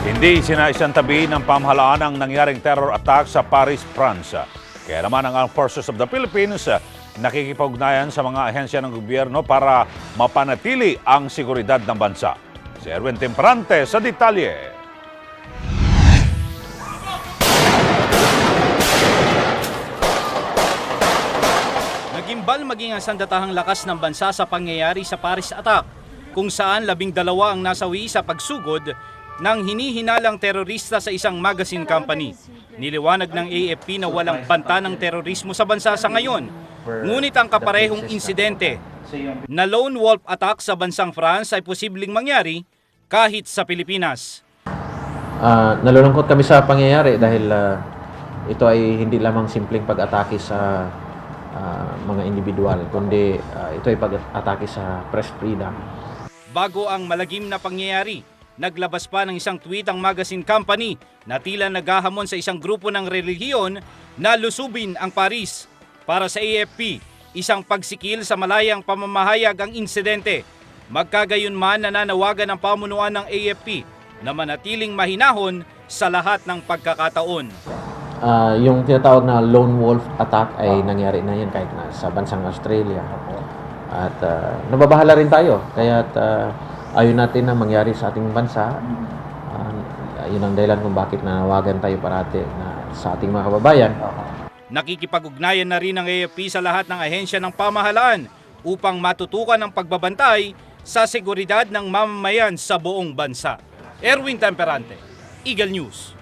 Hindi sinaisantabi ng pamahalaan ang nangyaring terror attack sa Paris, France. Kaya naman ang Armed Forces of the Philippines nakikipag-ugnayan sa mga ahensya ng gobyerno para mapanatili ang seguridad ng bansa. Si Erwin Temperante sa detalye. Nagimbal maging ang sandatahang lakas ng bansa sa pangyayari sa Paris attack, kung saan 12 ang nasawi sa pagsugod ng hinihinalang terorista sa isang magazine company. Niliwanag ng AFP na walang banta ng terorismo sa bansa sa ngayon. Ngunit ang kaparehong insidente na lone wolf attack sa bansang France ay posibleng mangyari kahit sa Pilipinas. Nalulungkot kami sa pangyayari dahil ito ay hindi lamang simpleng pag-atake sa mga individual, kundi ito ay pag-atake sa press freedom. Bago ang malagim na pangyayari, naglabas pa ng isang tweet ang magazine company na tila naghahamon sa isang grupo ng relihiyon na lusubin ang Paris. Para sa AFP, isang pagsikil sa malayang pamamahayag ang insidente. Magkagayunman nananawagan ang pamunuan ng AFP na manatiling mahinahon sa lahat ng pagkakataon. Yung tinatawag na lone wolf attack ay nangyari na yan kahit na sa bansang Australia. At nababahala rin tayo, kaya't ayaw natin na mangyari sa ating bansa. Yun ang dahilan kung bakit nanawagan tayo parati na sa ating mga kababayan. Nakikipag-ugnayan na rin ng AFP sa lahat ng ahensya ng pamahalaan upang matutukan ang pagbabantay sa seguridad ng mamamayan sa buong bansa. Erwin Temperante, Eagle News.